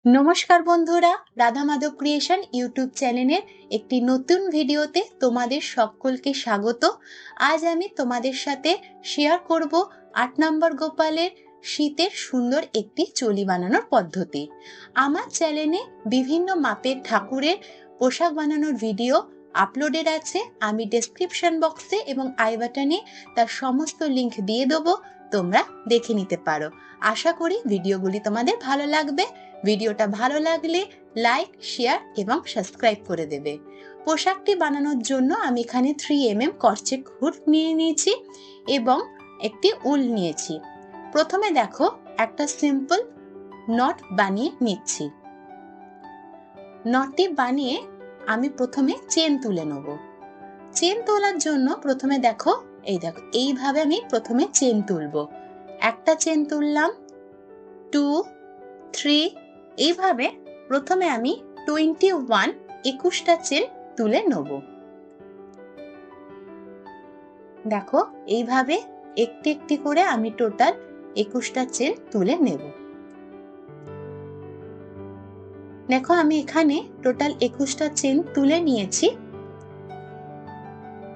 নমস্কার বন্ধুরা, Radha Madhav creation YouTube চ্যানেলের একটি নতুন ভিডিওতে তোমাদের সকলকে স্বাগত। আজ আমি তোমাদের সাথে শেয়ার করব ৮ নম্বর গোপালের শীতের সুন্দর একটি চলি বানানোর পদ্ধতি। আমার চ্যানেলে বিভিন্ন মাপের ঠাকুরের পোশাক বানানোর ভিডিও আপলোডেড আছে। আমি ডেসক্রিপশন বক্সে এবং আই বাটনে তার সমস্ত লিংক দিয়ে দেবো, তোমরা দেখে নিতে পারো। আশা করি ভিডিওগুলি তোমাদের ভালো লাগবে। ভিডিওটা ভালো লাগলে লাইক, শেয়ার এবং সাবস্ক্রাইব করে দেবে। পোশাকটি বানানোর জন্য আমি এখানে 3mm কর্চেক হুড নিয়ে নিয়েছি এবং একটি উল নিয়েছি। প্রথমে দেখো একটা সিম্পল নট বানিয়ে নিচ্ছি। নটটি বানিয়ে আমি প্রথমে চেন তুলে নেব। চেন তোলার জন্য প্রথমে দেখো এইভাবে আমি প্রথমে চেন তুলব। একটা চেন তুললাম, 2, 3, এইভাবে প্রথমে আমি 21টা চেন তুলে নেব। দেখো এইভাবে একটি একটি করে আমি টোটাল 21টা চেন তুলে নেব। দেখো আমি এখানে টোটাল 21টা চেন তুলে নিয়েছি।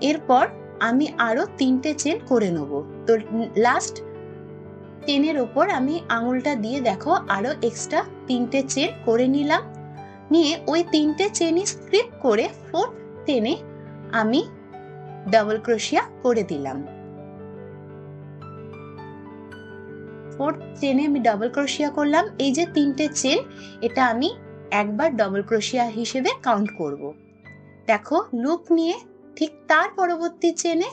এরপর আমি আরো 3টে চেন করে নেব। তো লাস্ট চেনের ওপর আমি আঙুলটা দিয়ে দেখো আরো এক্সট্রা 3টে চেন করে নিলাম। নিয়ে ওই 3টে চেনই স্ক্রিপ করে 4th চেনে আমি ডাবল ক্রোশিয়া করে দিলাম। 4th চেনে আমি ডাবল ক্রোশিয়া করলাম। এই যে 3টে চেন, এটা আমি একবার ডাবল ক্রোশিয়া হিসেবে কাউন্ট করব। দেখো লুপ নিয়ে ঠিক তার পরবর্তী চেনে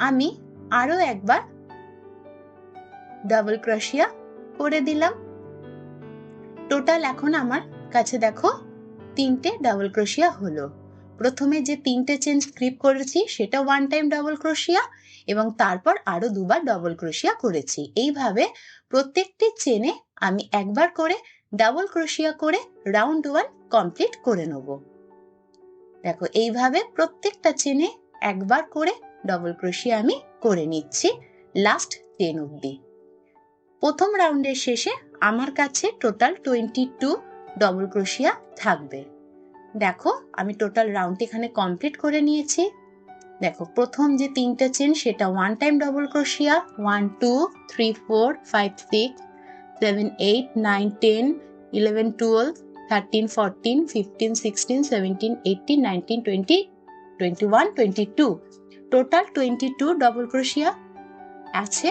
আমি আরো একবার ডাবল ক্রোশিয়া করে দিলাম। টোটাল এখন আমার কাছে দেখো 3টে ডাবল ক্রোশিয়া হলো। প্রথমে যে 3টে চেন স্ক্রিপ করেছি সেটা 1 টাইম ডাবল ক্রোশিয়া এবং তারপর আরো 2বার ডাবল ক্রোশিয়া করেছি। এইভাবে প্রত্যেকটি চেনে আমি একবার করে ডাবল ক্রোশিয়া করে রাউন্ড 1 কমপ্লিট করে নেব। দেখো এইভাবে প্রত্যেকটা চেনে একবার করে ডাবল ক্রোশিয়া আমি করে নিচ্ছি লাস্ট চেন অবধি। প্রথম রাউন্ডের শেষে আমার কাছে টোটাল 22 ডাবল ক্রোশিয়া থাকবে। দেখো আমি টোটাল রাউন্ড এখানে কমপ্লিট করে নিয়েছি। দেখো প্রথম যে 3টে চেন সেটা 1 টাইম ডাবল ক্রোশিয়া, 1, 2, 3, 4, 5, 6, 7, 8, 9, 10, 11, 12, 13, 14, 15, 16, 17, 18, 19, 20, 21, 22, টোটাল 22 ডাবল ক্রোশিয়া আছে।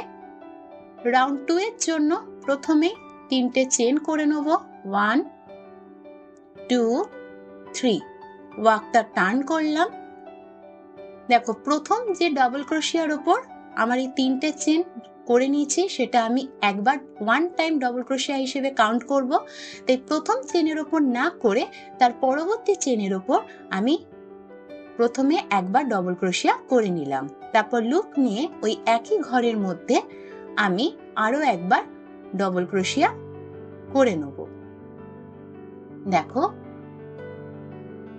রাউন্ড 2 এর জন্য প্রথমে 3টে চেন করে নেব, 1, 2, 3, ওয়ার্কটা টার্ন করলাম। দেখো প্রথম যে ডাবল ক্রোশিয়ার উপর আমার এই 3টে চেন করে নিয়েছি সেটা আমি একবার 1 টাইম ডাবল ক্রোশিয়া হিসেবে কাউন্ট করব। তাই প্রথম চেনের উপর না করে তার পরবর্তী চেনের উপর আমি প্রথমে একবার ডাবল ক্রোশিয়া করে নিলাম। তারপর লুপ নিয়ে ওই একই ঘরের মধ্যে আমি আরো একবার ডাবল ক্রোশিয়া করে নেব। দেখো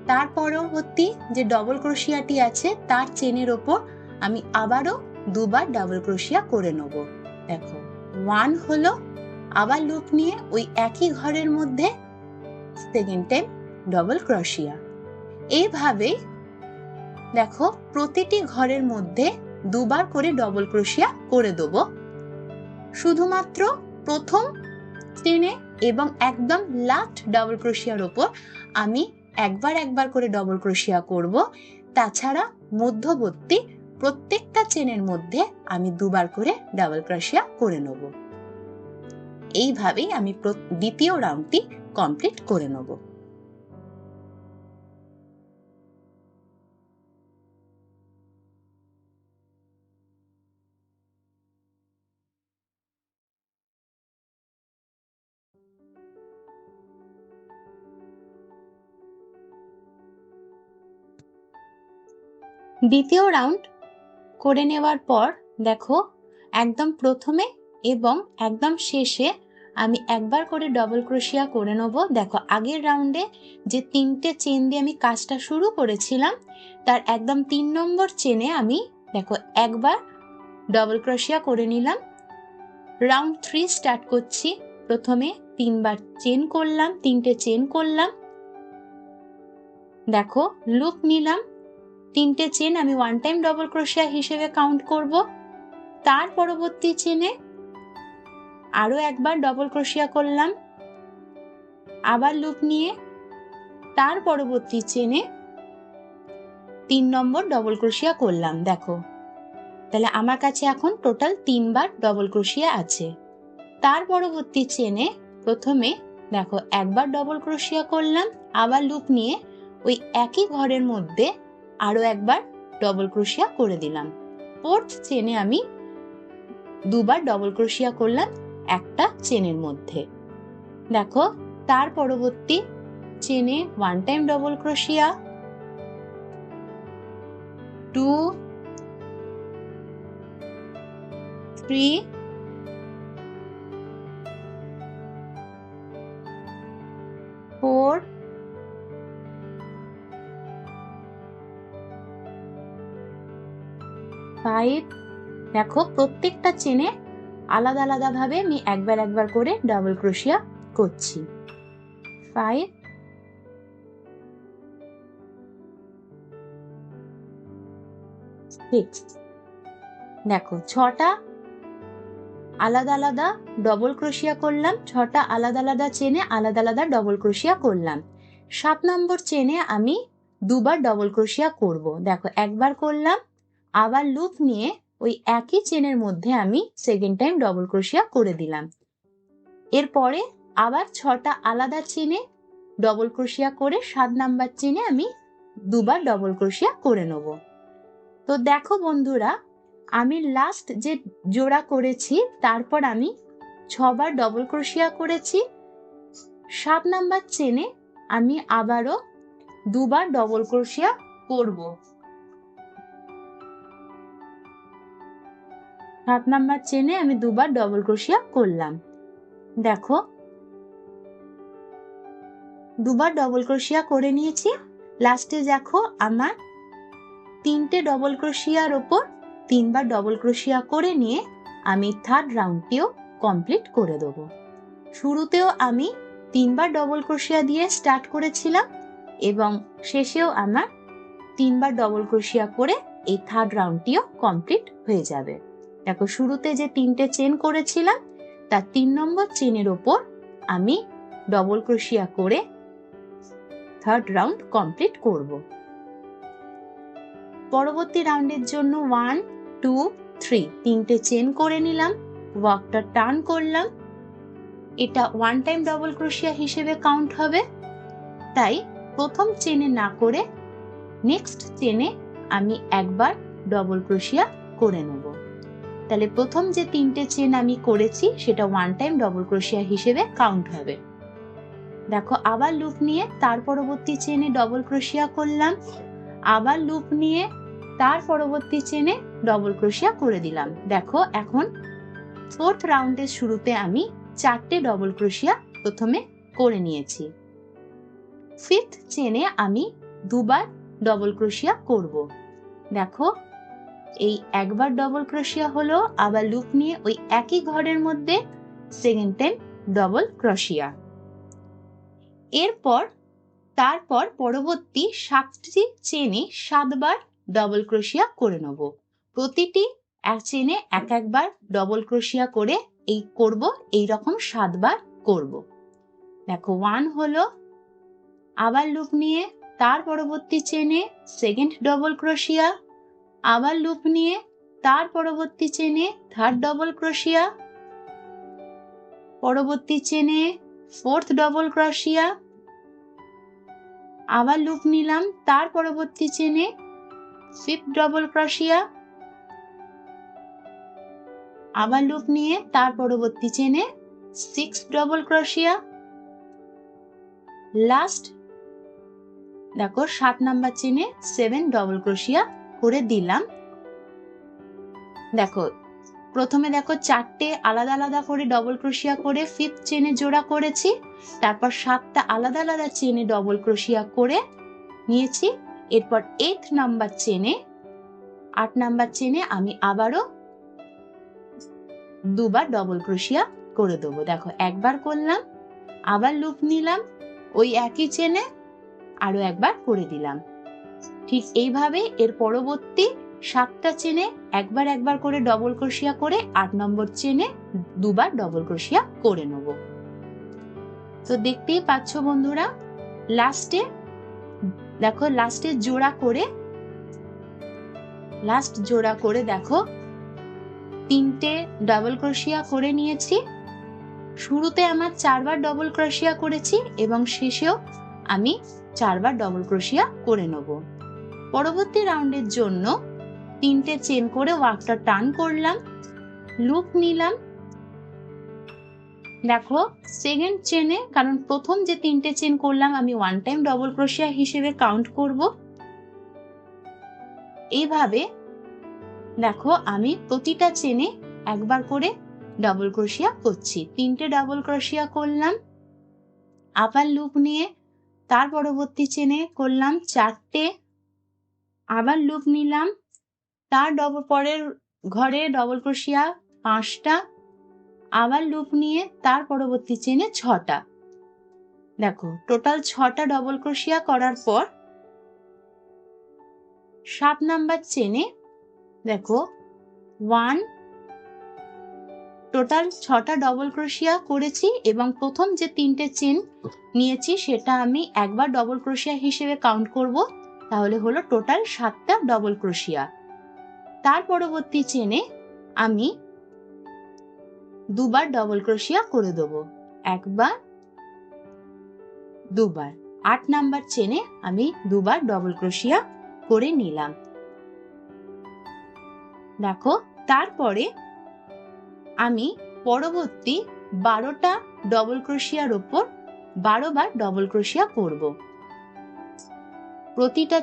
তার পরবর্তী যে ডাবল ক্রোশিয়াটি আছে তার চেনের ওপর আমি আবারও 2বার ডাবল ক্রোশিয়া করে নেব। দেখো 1 হলো, আবার লুপ নিয়ে ওই একই ঘরের মধ্যে সেকেন্ড টাইম ডাবল ক্রোশিয়া। এইভাবে দেখো প্রতিটি ঘরের মধ্যে 2বার করে ডাবল ক্রোশিয়া করে দেব। শুধুমাত্র প্রথম চেনে এবং একদম লাস্ট ডাবল ক্রোশিয়ার ওপর আমি একবার করে ডাবল ক্রোশিয়া করব। তাছাড়া মধ্যবর্তী প্রত্যেকটা চেনের মধ্যে আমি 2বার করে ডাবল ক্রোশিয়া করে নেব। এইভাবেই আমি দ্বিতীয় রাউন্ডটি কমপ্লিট করে নেব। দ্বিতীয় রাউন্ড করে নেওয়ার পর দেখো একদম প্রথমে এবং একদম শেষে আমি একবার করে ডাবল ক্রোশিয়া করে নেব। দেখো আগের রাউন্ডে যে 3টে চেন দিয়ে আমি কাজটা শুরু করেছিলাম তার একদম 3 নম্বর চেনে আমি দেখো একবার ডাবল ক্রোশিয়া করে নিলাম। রাউন্ড 3 স্টার্ট করছি। প্রথমে তিনবার চেন করলাম, তিনটে চেন করলাম। দেখো লুপ নিলাম, তিনটে চেন আমি ওয়ান টাইম ডবল ক্রোশিয়া হিসেবে কাউন্ট করব। তার পরবর্তী চেনে আরো একবার ডবল ক্রোশিয়া করলাম, আবার লুপ নিয়ে তার পরবর্তী চেনে 3 নম্বর ডবল ক্রোশিয়া করলাম। দেখো তাহলে আমার কাছে এখন টোটাল 3 বার ডবল ক্রোশিয়া আছে। তার পরবর্তী চেনে প্রথমে দেখো একবার ডবল ক্রোশিয়া করলাম, আবার লুপ নিয়ে ওই একই ঘরের মধ্যে আরো একবার ডবল ক্রোশিয়া করে দিলাম। ফোর্থ চেনে আমি দুবার ডবল ক্রোশিয়া করলাম একটা চেনের মধ্যে। দেখো তার পরবর্তী চেনে ওয়ান টাইম ডবল ক্রোশিয়া, 2 3 4 5। দেখো প্রত্যেকটা চেনে আলাদা আলাদা ভাবে আমি একবার একবার করে ডাবল ক্রোশিয়া করছি। 5 6। দেখো 6টা আলাদা আলাদা ডবল ক্রোশিয়া করলাম, 6টা আলাদা আলাদা চেনে আলাদা আলাদা ডবল ক্রোশিয়া করলাম। 7 নম্বর চেনে আমি দুবার ডবল ক্রোশিয়া করব। দেখো একবার করলাম, আবার লুপ নিয়ে ওই একই চেনের মধ্যে আমি সেকেন্ড টাইম ডবল ক্রোশিয়া করে দিলাম। এরপরে আবার 6টা আলাদা চেনে ডবল ক্রোশিয়া করে 7 নাম্বার চেনে আমি দুবার ডবল ক্রোশিয়া করে নেব। তো দেখো বন্ধুরা, আমি লাস্ট যে জোড়া করেছি তারপর আমি 6 বার ডবল ক্রোশিয়া করেছি। 7 নাম্বার চেনে আমি আবারও দুবার ডবল ক্রোশিয়া করব। 7 নাম্বার চেনে আমি দুবার ডবল ক্রোশিয়া করলাম। দেখো দুবার ডবল ক্রোশিয়া করে নিয়েছি। লাস্টে দেখো আমার 3টে ডবল ক্রোশিয়ার ওপর 3 বার ডবল ক্রোশিয়া করে নিয়ে আমি থার্ড রাউন্ডটিও কমপ্লিট করে দেব। শুরুতেও আমি 3 বার ডবল ক্রোশিয়া দিয়ে স্টার্ট করেছিলাম এবং শেষেও আমার 3 বার ডবল ক্রোশিয়া করে এই থার্ড রাউন্ডটিও কমপ্লিট হয়ে যাবে। দেখো শুরুতে যে 3টে চেন করেছিলাম তার 3 নম্বর চেনের ওপর আমি ডবল ক্রোশিয়া করে থার্ড রাউন্ড কমপ্লিট করব। পরবর্তী রাউন্ডের জন্য 1 2 3 তিনটে চেন করে নিলাম, ওয়ার্কটা টার্ন করলাম। এটা ওয়ান টাইম ডবল ক্রোশিয়া হিসেবে কাউন্ট হবে, তাই প্রথম চেনে না করে নেক্সট চেনে আমি একবার ডবল ক্রোশিয়া করে নেব। তাহলে প্রথম যে 3টে চেন আমি করেছি সেটা ওয়ান টাইম ডবল ক্রোশিয়া হিসেবে কাউন্ট হবে। দেখো আবার লুপ নিয়ে তার পরবর্তী চেনে ডবল ক্রোশিয়া করলাম, আবার লুপ নিয়ে তার পরবর্তী চেনে ডবল ক্রোশিয়া করে দিলাম। দেখো এখন ফোর্থ রাউন্ডের শুরুতে আমি 4টে ডবল ক্রোশিয়া প্রথমে করে নিয়েছি। ফিফথ চেনে আমি দুবার ডবল ক্রোশিয়া করব। দেখো এই একবার ডবল ক্রোশিয়া হলো, আবার লুপ নিয়ে ওই একই ঘরের মধ্যে সেকেন্ড টাইম ডবল ক্রোশিয়া। এরপর তারপর পরবর্তী 7টি চেনে 7 বার ডবল ক্রোশিয়া করে নেব। প্রতিটি এক চেনে এক একবার ডবল ক্রোশিয়া করে এই করব, এই রকম 7 বার করব। দেখো 1 হলো, আবার লুপ নিয়ে তার পরবর্তী চেনে সেকেন্ড ডবল ক্রোশিয়া, আবার লুপ নিয়ে তার পরবর্তী চেনে থার্ড ডবল ক্রোশিয়া, পরবর্তী চেনে ফোর্থ ডবল ক্রোশিয়া, আবার লুপ নিলাম তার পরবর্তী চেনে ফিফথ ডবল ক্রোশিয়া, আবার লুপ নিয়ে তার পরবর্তী চেনে সিক্স ডবল ক্রোশিয়া। লাস্ট দেখো 7 নাম্বার চেনে 7 ডবল ক্রোশিয়া করে দিলাম। দেখো প্রথমে দেখো 4টে আলাদা আলাদা করে ডবল ক্রোশিয়া করে ফিফথ চেনে জোড়া করেছি, তারপর 7টা আলাদা আলাদা চেনে ডবল ক্রোশিয়া করে নিয়েছি। এরপর 8 নাম্বার চেনে 8 নাম্বার চেনে আমি আবারও দুবার ডবল ক্রোশিয়া করে দেবো। দেখো একবার করলাম, আবার লুপ নিলাম, ওই একই চেনে আরো একবার করে দিলাম। ঠিক এইভাবে এর পরবর্তী 7টা চেনে একবার একবার করে ডবল ক্রোশিয়া করে 8 নম্বর চেনে দুবার ডবল ক্রোশিয়া করে নেব। তো দেখতেই পাচ্ছ বন্ধুরা, লাস্টে দেখো লাস্টে জোড়া করে দেখো 3টে ডাবল ক্রোশিয়া করে নিয়েছি। শুরুতে আমার 4বার ডবল ক্রোশিয়া করেছি এবং শেষেও আমি 4বার ডবল ক্রোশিয়া করে নেব। পরবর্তী রাউন্ডের জন্য 3টে চেন করে ওয়ার্কটা টার্ন করলাম, লুপ নিলাম। দেখো সেকেন্ড চেনে, কারণ প্রথম যে 3টে চেন করলাম আমি ওয়ান টাইম ডবল ক্রোশিয়া হিসেবে কাউন্ট করব। এইভাবে দেখো আমি প্রতিটা চেনে একবার করে ডবল ক্রোশিয়া করছি। 3টে ডবল ক্রোশিয়া করলাম, আবার লুপ নিয়ে তার পরবর্তী চেনে করলাম 4টে, আবার লুপ নিলাম, তার পরের ঘরে ডবল ক্রোশিয়া 5টা, আবার লুপ নিয়ে তার পরবর্তী চেনে 6টা। দেখো টোটাল 6টা ডবল ক্রোশিয়া করার পর 7 নাম্বার চেনে দেখো টোটাল 6টা ডবল ক্রোশিয়া করেছি এবং প্রথম যে 3টে চেন নিয়েছি সেটা আমি একবার ডবল ক্রোশিয়া হিসেবে কাউন্ট করব, তাহলে হলো টোটাল 7টা ডবল ক্রোশিয়া। তার পরবর্তী চেনে আমি দুবার ডবল ক্রোশিয়া করে দেব, একবার দুবার। 8 নাম্বার চেনে আমি দুবার ডবল ক্রোশিয়া করে নিলাম। দেখো তারপরে আমি পরবর্তী 12টা ডবল ক্রোশিয়ার উপর 12 বার ডবল ক্রোশিয়া করব। প্রতিটা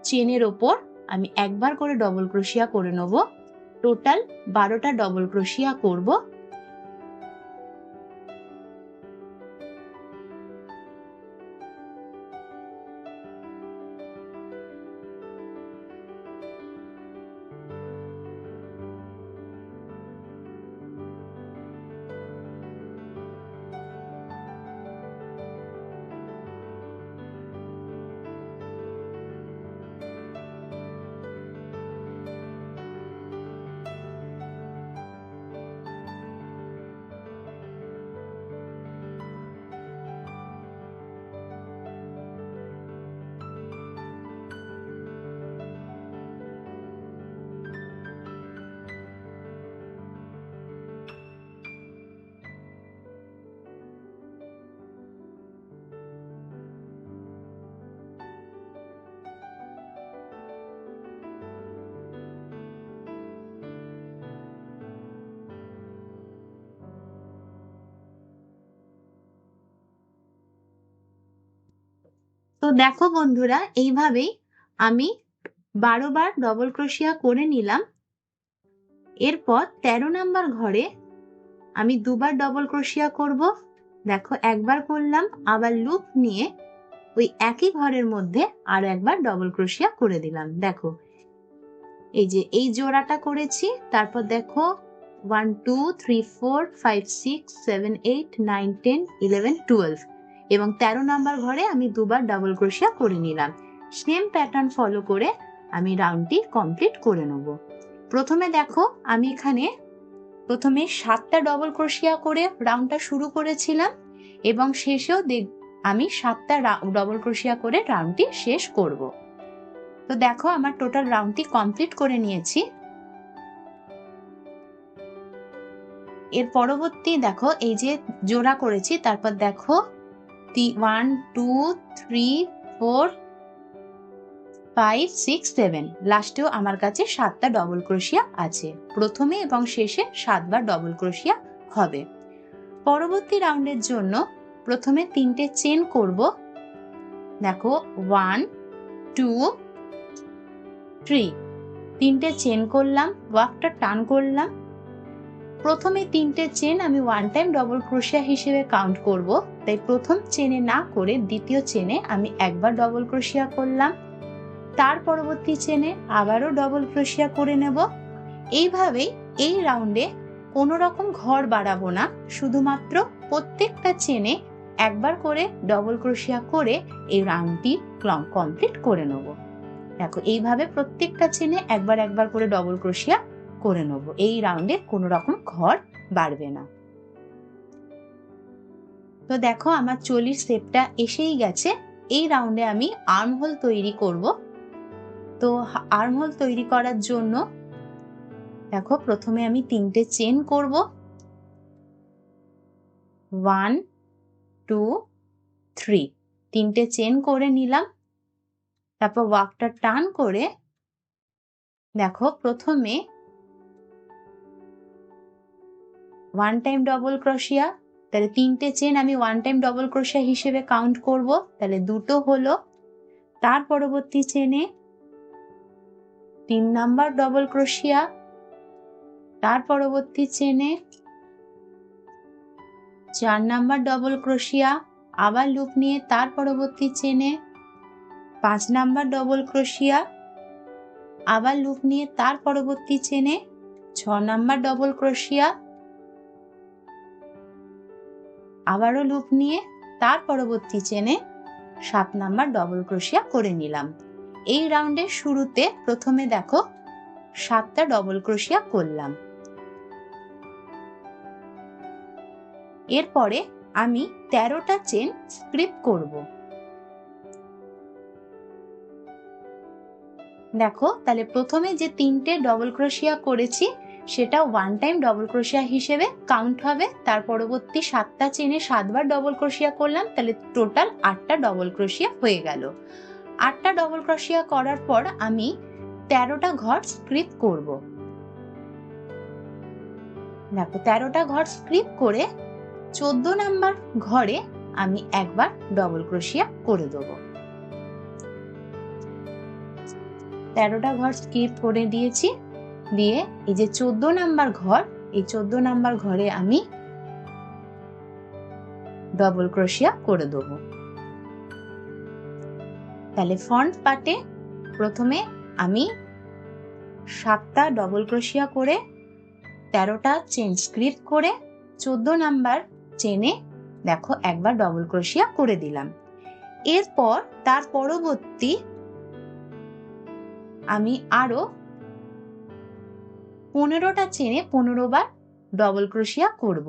চেনের ওপর আমি একবার করে ডবল ক্রোশিয়া করে নেব। টোটাল 12টা ডবল ক্রোশিয়া করব। তো দেখো বন্ধুরা, এইভাবেই আমি 12 বার ডবল ক্রোশিয়া করে নিলাম। এরপর 13 নাম্বার ঘরে আমি দুবার ডবল ক্রোশিয়া করব। দেখো একবার করলাম, আবার লুপ নিয়ে ওই একই ঘরের মধ্যে আরো একবার ডবল ক্রোশিয়া করে দিলাম। দেখো এই যে এই জোড়াটা করেছি, তারপর দেখো 1 2 3 4 5 6 7 8 9 10 11 12 এবং 13 নাম্বার ঘরে আমি দুবার ডাবল ক্রোশিয়া করে নিলাম। সেম প্যাটার্ন ফলো করে আমি রাউন্ডটি কমপ্লিট করে নেব। প্রথমে দেখো আমি এখানে প্রথমে 7টা ডবল ক্রোশিয়া করে রাউন্ডটা শুরু করেছিলাম এবং শেষেও আমি 7টা ডবল ক্রোশিয়া করে রাউন্ডটি শেষ করব। তো দেখো আমার টোটাল রাউন্ডটি কমপ্লিট করে নিয়েছি। এর পরবর্তী দেখো এই যে জোড়া করেছি, তারপর দেখো 1 2 3 4 5 6 7 লাস্টেও আমার কাছে 7টা ডবল ক্রোশিয়া আছে। প্রথমে এবং শেষে 7 বার ডবল ক্রোশিয়া হবে। পরবর্তী রাউন্ডের জন্য প্রথমে 3টে চেন করব। দেখো 1 2 3 3টে চেন করলাম, ওয়ার্কটা টার্ন করলাম। প্রথমে 3টে চেন আমি ওয়ান টাইম ডবল ক্রোশিয়া হিসেবে কাউন্ট করব, তাই প্রথম চেনে না করে দ্বিতীয় চেনে আমি একবার ডবল ক্রোশিয়া করলাম। তার পরবর্তী চেনে আবারও ডবল ক্রোশিয়া করে নেব। এইভাবেই এই রাউন্ডে কোনো রকম ঘর বাড়াবো না, শুধুমাত্র প্রত্যেকটা চেনে একবার করে ডবল ক্রোশিয়া করে এই রাউন্ডটি কমপ্লিট করে নেব। দেখো এইভাবে প্রত্যেকটা চেনে একবার একবার করে ডবল ক্রোশিয়া করে নেব। এই রাউন্ডে কোনো রকম ঘর বাড়বে না। তো দেখো আমার চলির শেপটা এসেই গেছে। এই রাউন্ডে আমি আর্মহোল তৈরি করব। তো আর্মহোল তৈরি করার জন্য দেখো প্রথমে আমি 3টে চেন করব। 1 2 3 3টে চেন করে নিলাম। তারপর ওয়ার্কটা টার্ন করে দেখো প্রথমে 1 টাইম ডবল ক্রোশিয়া, তাহলে 3টে চেন আমি 1 টাইম ডবল ক্রোশিয়া হিসেবে কাউন্ট করব, তাহলে 2টো হলো। তার পরবর্তী চেনে 3 নাম্বার ডবল ক্রোশিয়া, তার পরবর্তী চেনে 4 নাম্বার ডবল ক্রোশিয়া, আবার লুপ নিয়ে তার পরবর্তী চেনে 5 নাম্বার ডবল ক্রোশিয়া, আবার লুপ নিয়ে তার পরবর্তী চেনে 6 নাম্বার ডবল ক্রোশিয়া, আবারও লুপ নিয়ে তার পরবর্তী চেনে 7 নাম্বার ডবল ক্রোশিয়া করে নিলাম। এই রাউন্ডের শুরুতে প্রথমে দেখো 7টা ডবল ক্রোশিয়া করলাম। এরপরে আমি 13টা চেন স্ক্রিপ করব। দেখো তাহলে প্রথমে যে 3টে ডবল ক্রোশিয়া করেছি সেটা 1 টাইম ডবল ক্রোশিয়া হিসেবে কাউন্ট হবে। তার পরবর্তী 7টা চেনে 7বার ডবল ক্রোশিয়া করলাম, তাহলে টোটাল 8টা ডবল ক্রোশিয়া হয়ে গেল। 8টা ডবল ক্রোশিয়া করার পর আমি 13টা ঘর স্ক্রিপ করব। দেখো 13টা ঘর স্ক্রিপ করে 14 নাম্বার ঘরে আমি একবার ডবল ক্রোশিয়া করে দেব। 13টা ঘর স্কিপ করে দিয়েছি, দিয়ে এই যে 14 নাম্বার ঘর, এই 14 নাম্বার ঘরে আমি ডবল ক্রোশিয়া করে দেব। তাহলে ফ্রন্ট পার্টে প্রথমে আমি 7টা ডবল ক্রোশিয়া করে 13টা চেন স্ক্রিপ করে 14 নাম্বার চেনে দেখো একবার ডবল ক্রোশিয়া করে দিলাম। এরপর তার পরবর্তী আমি আরো 15টা চেনে 15 বার ডবল ক্রোশিয়া করব।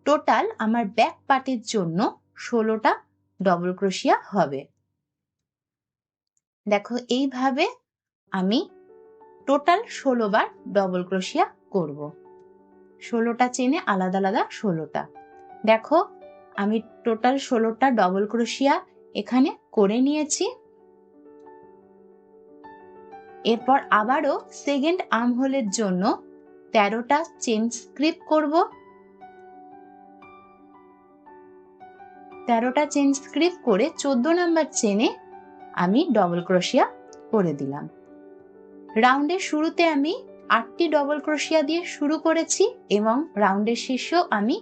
টোটাল আমার ব্যাক পার্টের জন্য 16টা ডবল ক্রোশিয়া হবে। দেখো এইভাবে আমি টোটাল 16 বার ডবল ক্রোশিয়া করব। 16টা চেনে আলাদা আলাদা 16টা। দেখো আমি টোটাল 16টা ডবল ক্রোশিয়া এখানে করে নিয়েছি। এরপর আবারও সেকেন্ড আর্মহোলের জন্য 13টা চেন স্ক্রিপ করব। 13টা চেন স্ক্রিপ করে 14 নাম্বার চেনে আমি ডবল ক্রোশিয়া করে দিলাম। রাউন্ডের শুরুতে আমি 8টি ডবল ক্রোশিয়া দিয়ে শুরু করেছি এবং রাউন্ডের শেষেও আমি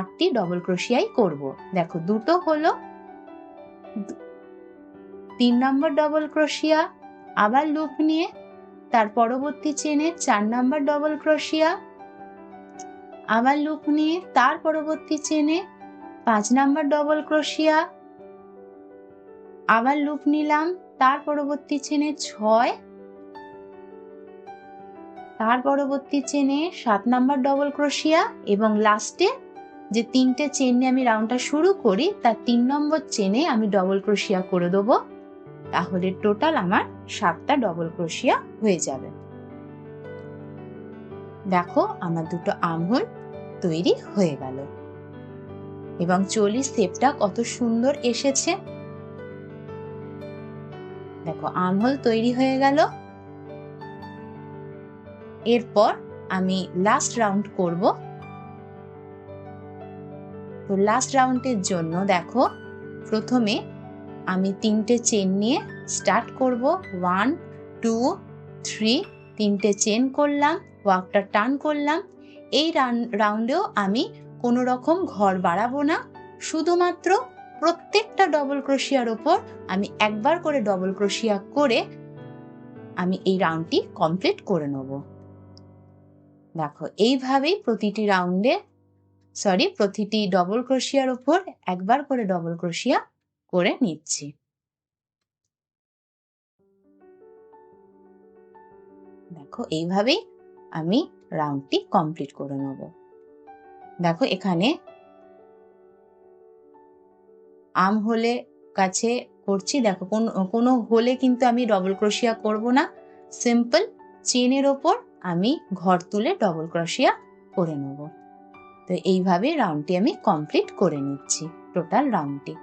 8টি ডবল ক্রোশিয়াই করব। দেখো দুটো হলো, 3 নম্বর ডবল ক্রোশিয়া, আবার লুপ নিয়ে তার পরবর্তী চেনে 4 নাম্বার ডবল ক্রোশিয়া, আবার লুপ নিয়ে তার পরবর্তী চেনে 5 নাম্বার ডবল ক্রোশিয়া, আবার লুপ নিলাম তার পরবর্তী চেনে 6, তার পরবর্তী চেনে 7 নাম্বার ডবল ক্রোশিয়া এবং লাস্টে যে 3টে চেন নিয়ে আমি রাউন্ডটা শুরু করি তার 3 নম্বর চেনে আমি ডবল ক্রোশিয়া করে দেবো। তাহলে টোটাল আমার 7টা ডবল ক্রোশিয়া হয়ে যাবে। দেখো আমার দুটো আর্মহোল তৈরি হয়ে গেল এবং চলি শেপটা কত সুন্দর এসেছে। দেখো আর্মহোল তৈরি হয়ে গেল। এরপর আমি লাস্ট রাউন্ড করব। তো লাস্ট রাউন্ডের জন্য দেখো প্রথমে আমি 3টে চেন নিয়ে স্টার্ট করব। 1 2 3 3টে চেন করলাম, ওয়ার্কটা টার্ন করলাম। এই রাউন্ডেও আমি কোনো রকম ঘর বাড়াবো না, শুধুমাত্র প্রত্যেকটা ডবল ক্রোশিয়ার ওপর আমি একবার করে ডবল ক্রোশিয়া করে আমি এই রাউন্ডটি কমপ্লিট করে নেব। দেখো এইভাবেই প্রতিটি রাউন্ডে প্রতিটি ডবল ক্রোশিয়ার ওপর একবার করে ডবল ক্রোশিয়া করে নিচ্ছি। দেখো এইভাবেই আমি রাউন্ডটি কমপ্লিট করে নেব। দেখো এখানে আর্ম হোলে কাছে করছি, দেখো কোনো হোলে কিন্তু আমি ডবল ক্রোশিয়া করব না, সিম্পল চেনের ওপর আমি ঘর তুলে ডবল ক্রোশিয়া করে নেব। তো এইভাবে রাউন্ডটি আমি কমপ্লিট করে নিচ্ছি, টোটাল রাউন্ডটি।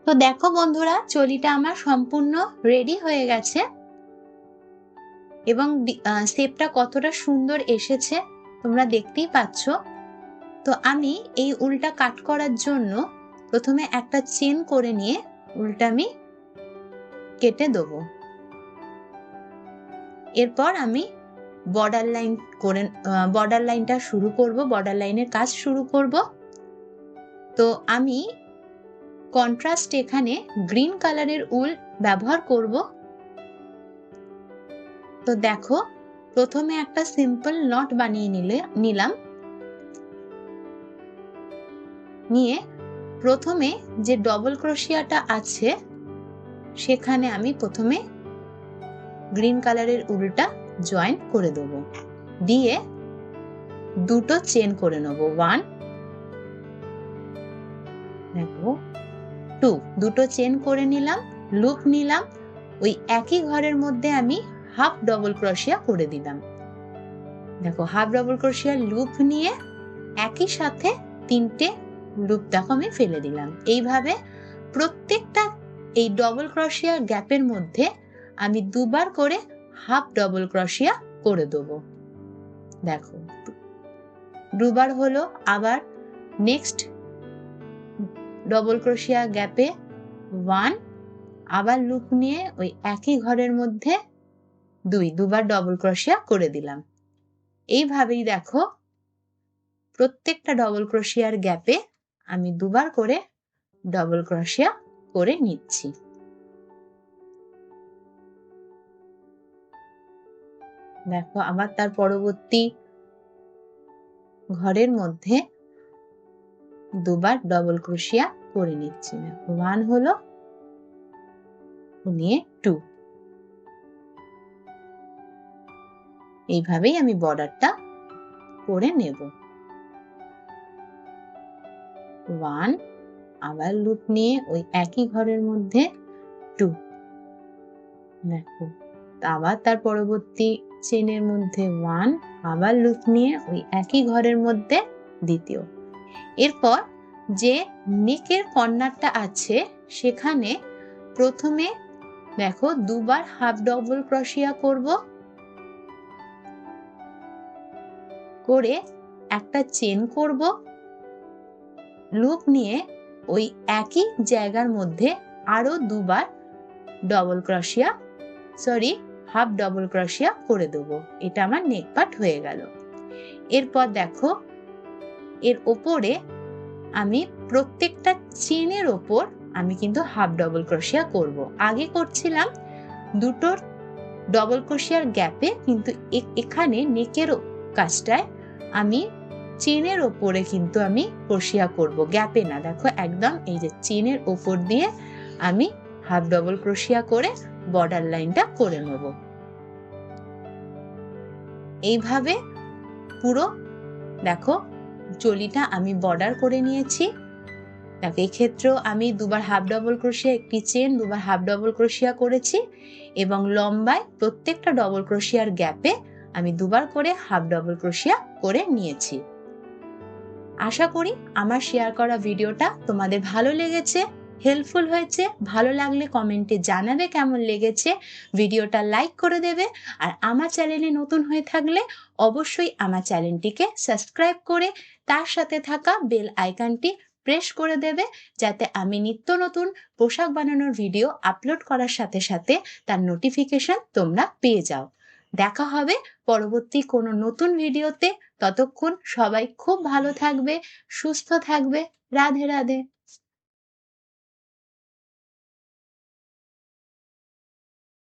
তো দেখো বন্ধুরা, চলিটা আমার সম্পূর্ণ রেডি হয়ে গেছে এবং শেপটা কতটা সুন্দর এসেছে তোমরা দেখতেই পাচ্ছ। তো আমি এই উলটা কাট করার জন্য প্রথমে একটা চেন করে নিয়ে উলটা আমি কেটে দেবো। এরপর আমি বর্ডার লাইনটা শুরু করব, বর্ডার লাইনের কাজ শুরু করব। তো আমি কন্ট্রাস্ট এখানে গ্রিন কালারের উল ব্যবহার করব। তো দেখো প্রথমে একটা সিম্পল নট বানিয়ে নিলাম। নিয়ে প্রথমে যে ডবল ক্রোশিয়াটা আছে সেখানে আমি প্রথমে গ্রিন কালারের উলটা জয়েন করে দেব, দিয়ে দুটো চেন করে নেব, 1 দেখো 2, দুটো চেন করে নিলাম, লুপ নিলাম, ওই একই ঘরের মধ্যে আমি হাফ ডবল ক্রোশিয়া করে দিলাম। দেখো হাফ ডবল ক্রোশিয়া লুপ নিয়ে একই সাথে 3টে লুপ দেখো আমি ফেলে দিলাম। এইভাবে প্রত্যেকটা এই ডবল ক্রোশিয়া গ্যাপের মধ্যে আমি দুবার করে হাফ ডবল ক্রোশিয়া করে দেব। দেখো দুবার হলো, আবার নেক্সট ডবল ক্রোশিয়া গ্যাপে 1, আবার লুপ নিয়ে ওই একই ঘরের মধ্যে দুবার ডবল ক্রোশিয়া করে দিলাম। এইভাবেই দেখো প্রত্যেকটা ডবল ক্রোশিয়ার গ্যাপে আমি দুবার করে ডবল ক্রোশিয়া করে নিচ্ছি। দেখো আবার তার পরবর্তী ঘরের মধ্যে দুবার ডবল ক্রোশিয়া করে নিচ্ছি। 1 হলো, নিয়ে 2। এইভাবেই আমি বর্ডারটা করে নেব। 1, আবার লুপ নিয়ে ওই একই ঘরের মধ্যে 2, দেখো আবার তার পরবর্তী চেনের মধ্যে 1, আবার লুপ নিয়ে ওই একই ঘরের মধ্যে দ্বিতীয়। এরপর যে নেকের কর্নারটা আছে সেখানে প্রথমে দেখো দুবার হাফ ডবল ক্রোশিয়া করব, করে একটা চেন করব, লুপ নিয়ে ওই একই জায়গার মধ্যে আরো দুবার ডবল ক্রোশিয়া হাফ ডবল ক্রোশিয়া করে দেব। এটা আমার নেক পার্ট হয়ে গেল। এরপর দেখো এর ওপরে আমি প্রত্যেকটা চেনের ওপর আমি কিন্তু হাফ ডবল ক্রোশিয়া করব। আগে করছিলাম দুটোর ডবল ক্রোশিয়ার গ্যাপে, কিন্তু এখানে নেকের কাজটায় আমি চেনের ওপরে কিন্তু আমি ক্রোশিয়া করব, গ্যাপে না। দেখো একদম এই যে চেনের ওপর দিয়ে আমি হাফ ডবল ক্রোশিয়া করে বর্ডার লাইনটা করে নেব। এইভাবে পুরো দেখো চলিটা আমি বর্ডার করে নিয়েছি। দেখো এই ক্ষেত্রেও আমি দুবার হাফ ডবল ক্রোশিয়া, একটি চেন, দুবার হাফ ডবল ক্রোশিয়া করেছি এবং লম্বায় প্রত্যেকটা ডবল ক্রোশিয়ার গ্যাপে আমি দুবার করে হাফ ডবল ক্রোশিয়া করে নিয়েছি। আশা করি আমার শেয়ার করা ভিডিওটা তোমাদের ভালো লেগেছে, হেল্পফুল হয়েছে। ভালো লাগলে কমেন্টে জানাবে কেমন লেগেছে, ভিডিওটা লাইক করে দেবে। আর আমার চ্যানেলে নতুন হয়ে থাকলে অবশ্যই আমার চ্যানেলটিকে সাবস্ক্রাইব করে তার সাথে থাকা বেল আইকনটি প্রেস করে দেবে, যাতে আমি নিত্য নতুন পোশাক বানানোর ভিডিও আপলোড করার সাথে সাথে তার নোটিফিকেশন তোমরা পেয়ে যাও। দেখা হবে পরবর্তী কোনো নতুন ভিডিওতে। ততক্ষণ সবাই খুব ভালো থাকবে, সুস্থ থাকবে। রাধে রাধে।